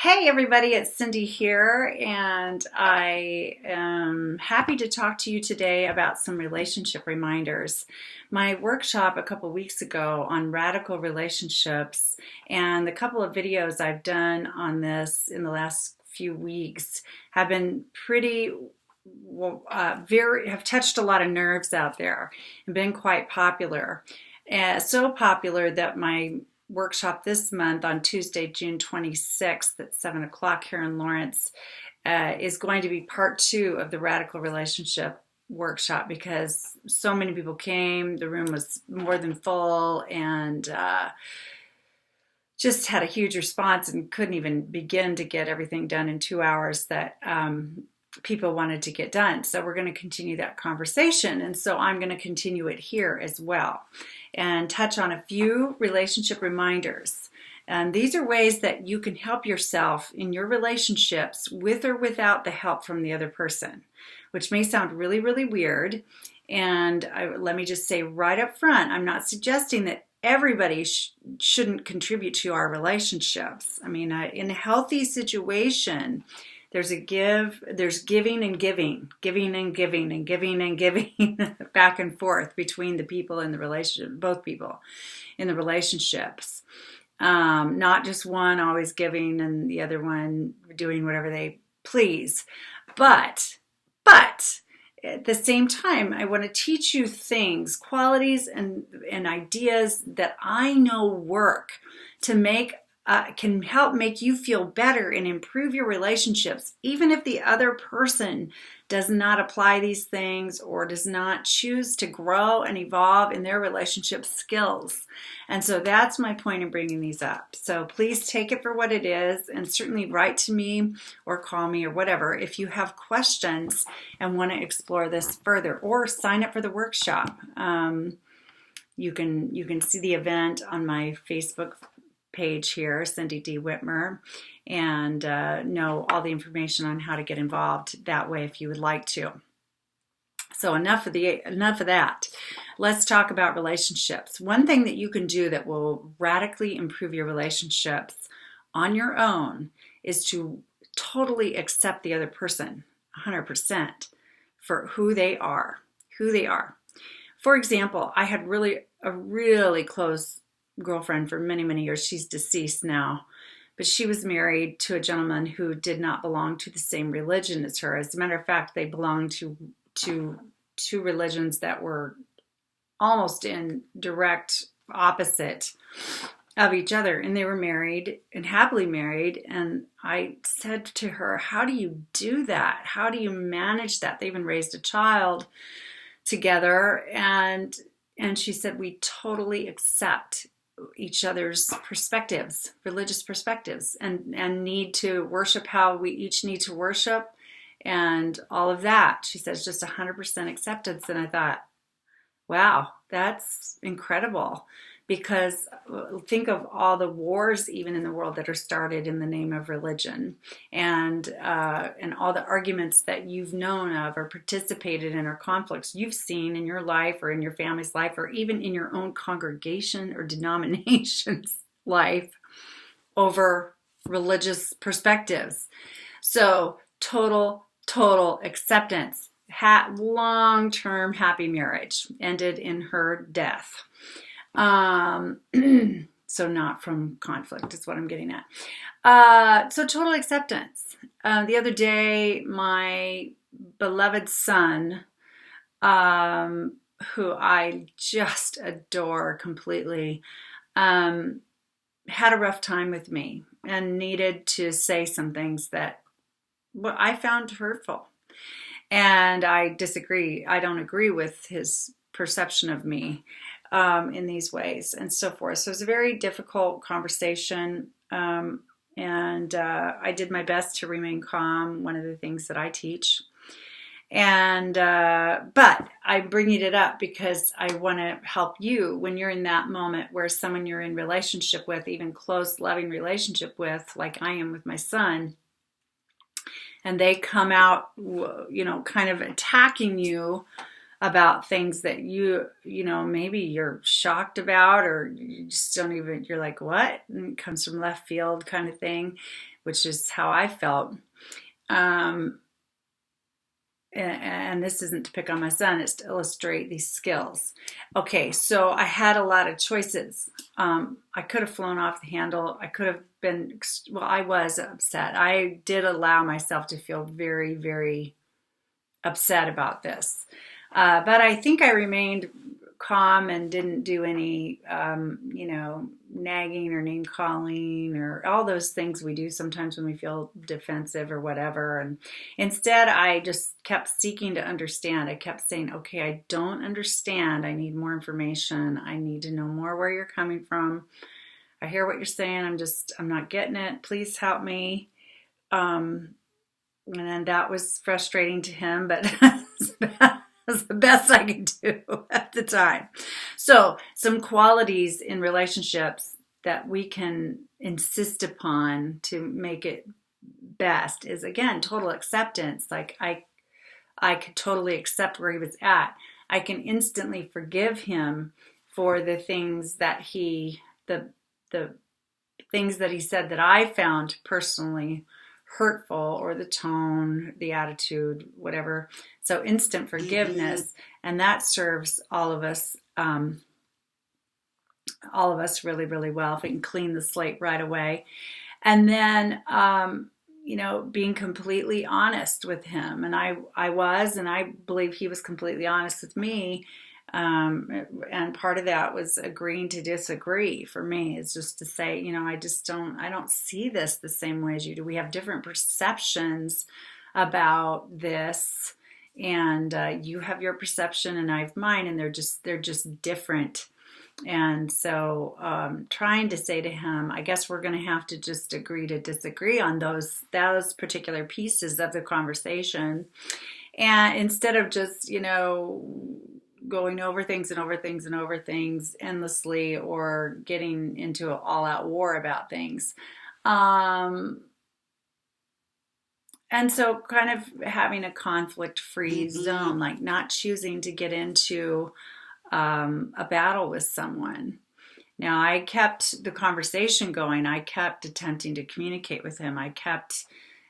Hey everybody, it's Cindy here, and I am happy to talk to you today about some relationship reminders. My workshop a couple weeks ago on radical relationships and the couple of videos I've done on this in the last few weeks have been have touched a lot of nerves out there and been quite popular. So popular that my workshop this month on Tuesday, June 26th at 7 o'clock here in Lawrence is going to be part 2 of the Radical Relationship workshop because so many people came. The room was more than full and just had a huge response and couldn't even begin to get everything done in 2 hours that people wanted to get done. So we're going to continue that conversation. And so I'm going to continue it here as well and touch on a few relationship reminders. And these are ways that you can help yourself in your relationships with or without the help from the other person, which may sound really, really weird. And let me just say right up front, I'm not suggesting that everybody shouldn't contribute to our relationships. I mean, in a healthy situation, there's giving and giving back and forth between the people in the relationship, both people in the relationships. Not just one always giving and the other one doing whatever they please. But at the same time, I want to teach you things, qualities and ideas that I know work to can help make you feel better and improve your relationships, even if the other person does not apply these things or does not choose to grow and evolve in their relationship skills. And so that's my point in bringing these up. So please take it for what it is and certainly write to me or call me or whatever if you have questions and want to explore this further or sign up for the workshop. You can see the event on my Facebook page here, Cindy D. Whitmer, and know all the information on how to get involved that way if you would like to. So enough of that. Let's talk about relationships. One thing that you can do that will radically improve your relationships on your own is to totally accept the other person 100% for who they are. For example, I had a really close girlfriend for many, many years. She's deceased now, but she was married to a gentleman who did not belong to the same religion as her. As a matter of fact, they belonged to two religions that were almost in direct opposite of each other, and they were married and happily married. And I said to her, how do you do that? How do you manage that? They even raised a child together, and she said, we totally accept each other's perspectives, religious perspectives, and need to worship how we each need to worship and all of that. She says just 100% acceptance. And I thought, wow, that's incredible, because think of all the wars even in the world that are started in the name of religion, and all the arguments that you've known of or participated in or conflicts you've seen in your life or in your family's life or even in your own congregation or denomination's life over religious perspectives. So total acceptance. Long-term happy marriage ended in her death. So not from conflict is what I'm getting at. So total acceptance. The other day, my beloved son, who I just adore completely, had a rough time with me and needed to say some things that I found hurtful. And I disagree. I don't agree with his perception of me in these ways and so forth. So it was a very difficult conversation, and I did my best to remain calm, one of the things that I teach. And but I'm bringing it up because I want to help you when you're in that moment where someone you're in relationship with, even close, loving relationship with, like I am with my son, and they come out, kind of attacking you about things that maybe you're shocked about, or you just don't even, you're like, what? And it comes from left field kind of thing, which is how I felt. Um, and this isn't to pick on my son, it's to illustrate these skills. Okay, so I had a lot of choices. I could have flown off the handle. I could have been, well, I was upset. I did allow myself to feel very, very upset about this. But I think I remained calm and didn't do any, nagging or name calling or all those things we do sometimes when we feel defensive or whatever. And instead, I just kept seeking to understand. I kept saying, okay, I don't understand. I need more information. I need to know more where you're coming from. I hear what you're saying. I'm not getting it. Please help me. And then that was frustrating to him, but was the best I could do at the time. So some qualities in relationships that we can insist upon to make it best is, again, total acceptance. Like I could totally accept where he was at. I can instantly forgive him for the things that the things that he said that I found personally hurtful, or the tone, the attitude, whatever. So instant forgiveness, and that serves all of us really, really well if we can clean the slate right away. And then, being completely honest with him. And I was, and I believe he was completely honest with me. And part of that was agreeing to disagree for me, is just to say, I don't see this the same way as you do. We have different perceptions about this, and you have your perception and I have mine, and they're just different. And so trying to say to him, I guess we're going to have to just agree to disagree on those particular pieces of the conversation. And instead of just, going over things and over things and over things endlessly, or getting into an all-out war about things. And so kind of having a conflict-free zone, like not choosing to get into a battle with someone. Now, I kept the conversation going. I kept attempting to communicate with him. I kept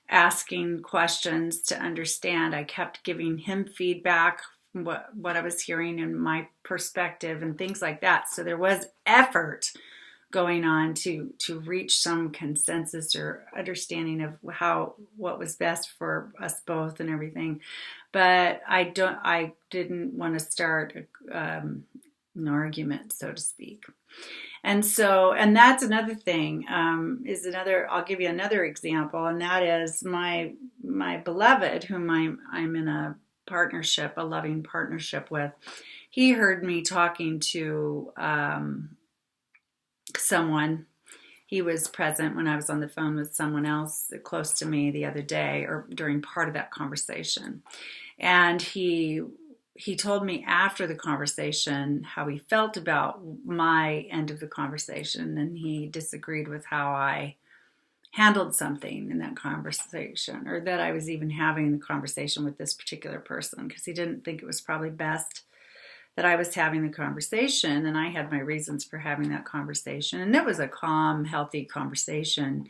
asking questions to understand. I kept giving him feedback, what I was hearing in my perspective and things like that. So there was effort going on to reach some consensus or understanding of what was best for us both and everything. But I didn't want to start an argument, so to speak. And that's another thing, I'll give you another example, and that is my beloved, whom I'm in a loving partnership with. He heard me talking to someone. He was present when I was on the phone with someone else close to me the other day, or during part of that conversation. And he told me after the conversation how he felt about my end of the conversation, and he disagreed with how I handled something in that conversation, or that I was even having the conversation with this particular person, because he didn't think it was probably best that I was having the conversation, and I had my reasons for having that conversation. And it was a calm, healthy conversation.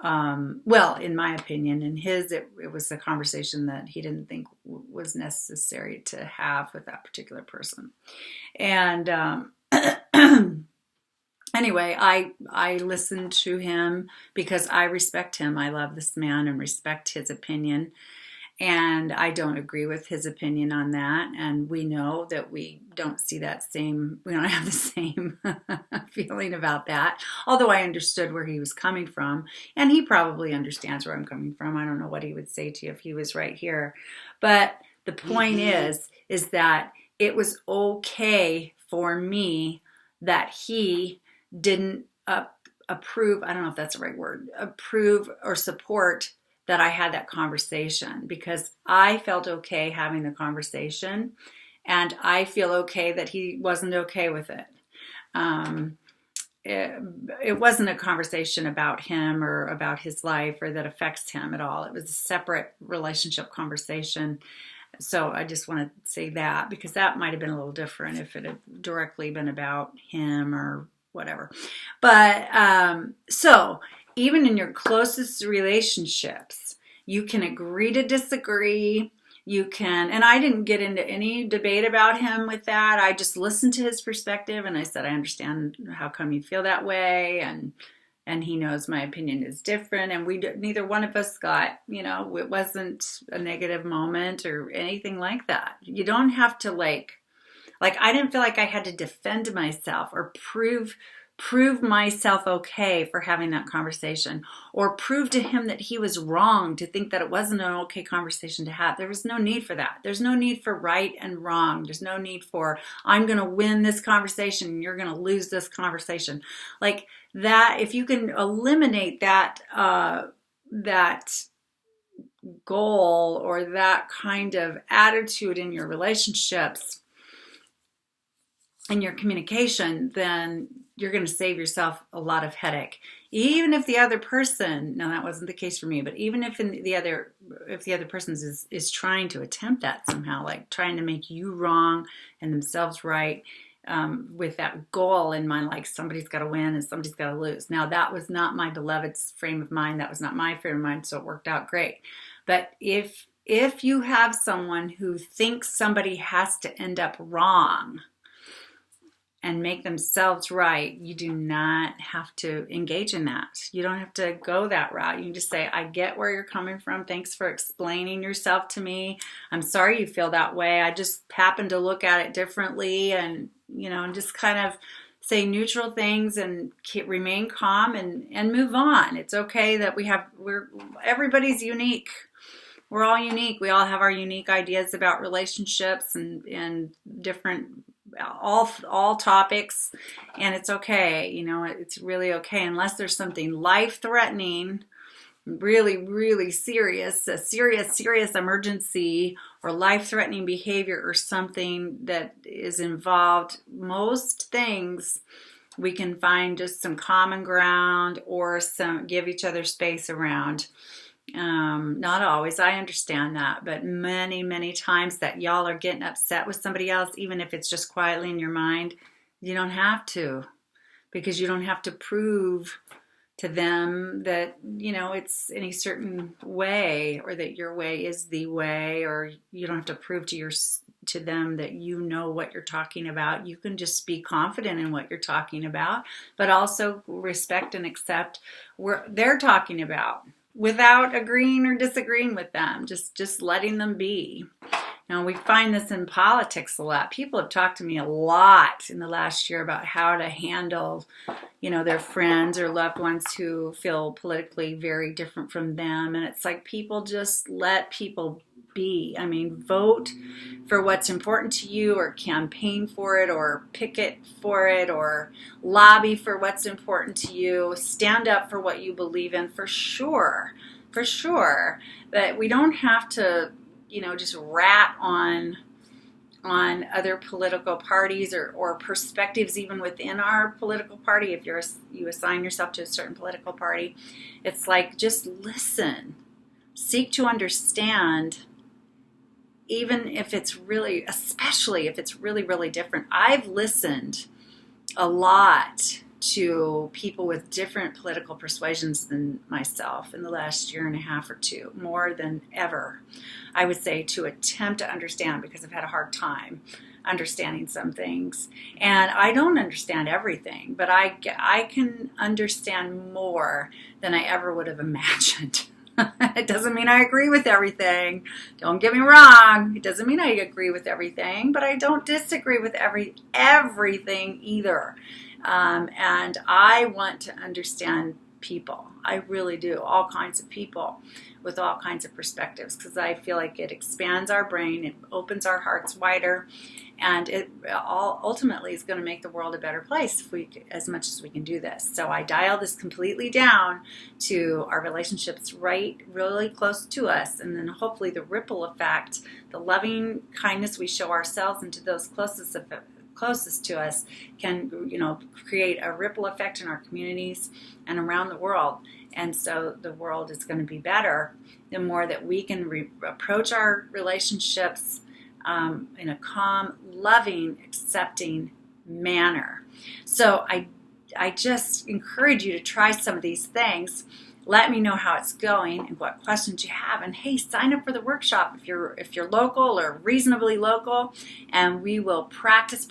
Well, in my opinion, in his, it was a conversation that he didn't think was necessary to have with that particular person. And anyway, I listened to him because I respect him. I love this man and respect his opinion. And I don't agree with his opinion on that. And we know that we don't have the same feeling about that. Although I understood where he was coming from. And he probably understands where I'm coming from. I don't know what he would say to you if he was right here. But the point is that it was okay for me that he didn't approve, I don't know if that's the right word, approve or support that I had that conversation, because I felt okay having the conversation, and I feel okay that he wasn't okay with it. It wasn't a conversation about him or about his life or that affects him at all. It was a separate relationship conversation So I just want to say that, because that might have been a little different if it had directly been about him or whatever. But so even in your closest relationships, you can agree to disagree. You can, and I didn't get into any debate about him with that. I just listened to his perspective and I said, I understand how come you feel that way. And he knows my opinion is different. And neither one of us got, it wasn't a negative moment or anything like that. You don't have to like I didn't feel like I had to defend myself or prove myself okay for having that conversation, or prove to him that he was wrong to think that it wasn't an okay conversation to have. There was no need for that. There's no need for right and wrong. There's no need for, I'm going to win this conversation and you're going to lose this conversation. Like that, if you can eliminate that, that goal or that kind of attitude in your relationships, in your communication, then you're going to save yourself a lot of headache. Even if the other person, now that wasn't the case for me, but even if the other person is trying to attempt that somehow, like trying to make you wrong and themselves right, with that goal in mind, like somebody's got to win and somebody's got to lose. Now that was not my beloved's frame of mind. That was not my frame of mind, so it worked out great. But if you have someone who thinks somebody has to end up wrong and make themselves right, you do not have to engage in that. You don't have to go that route. You can just say, I get where you're coming from. Thanks for explaining yourself to me. I'm sorry you feel that way. I just happen to look at it differently, and and just kind of say neutral things and remain calm and move on. It's okay that everybody's unique. We're all unique. We all have our unique ideas about relationships and different all topics, and it's okay. It's really okay, unless there's something life-threatening, really, really serious, a serious emergency or life-threatening behavior or something that is involved. Most things we can find just some common ground or give each other space around. Not always, I understand that, but many, many times that y'all are getting upset with somebody else, even if it's just quietly in your mind, you don't have to, because you don't have to prove to them that, it's any certain way, or that your way is the way, or you don't have to prove to them that you know what you're talking about. You can just be confident in what you're talking about, but also respect and accept what they're talking about, without agreeing or disagreeing with them, just letting them be. Now, we find this in politics a lot. People have talked to me a lot in the last year about how to handle, their friends or loved ones who feel politically very different from them. And it's like, people just let people be. I mean, vote for what's important to you, or campaign for it, or picket for it, or lobby for what's important to you. Stand up for what you believe in, for sure. But we don't have to, just rat on other political parties or perspectives even within our political party. If you assign yourself to a certain political party, it's like, just listen, seek to understand, even if it's really, especially if it's really, really different. I've listened a lot to people with different political persuasions than myself in the last year and a half or two, more than ever, I would say, to attempt to understand, because I've had a hard time understanding some things. And I don't understand everything, but I can understand more than I ever would have imagined. It doesn't mean I agree with everything. Don't get me wrong. It doesn't mean I agree with everything, but I don't disagree with everything either. And I want to understand people. I really do. All kinds of people with all kinds of perspectives, because I feel like it expands our brain, it opens our hearts wider, and it all ultimately is going to make the world a better place as much as we can do this. So I dial this completely down to our relationships really close to us, and then hopefully the ripple effect, the loving kindness we show ourselves and to those closest to us can, create a ripple effect in our communities and around the world. And so the world is going to be better the more that we can approach our relationships in a calm, loving, accepting manner. So I just encourage you to try some of these things. Let me know how it's going and what questions you have. And hey, sign up for the workshop if you're local or reasonably local, and we will practice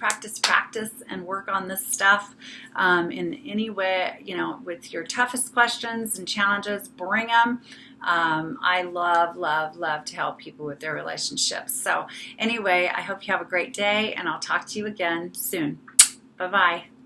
and work on this stuff in any way, with your toughest questions and challenges, bring them. I love to help people with their relationships. So anyway, I hope you have a great day, and I'll talk to you again soon. Bye-bye.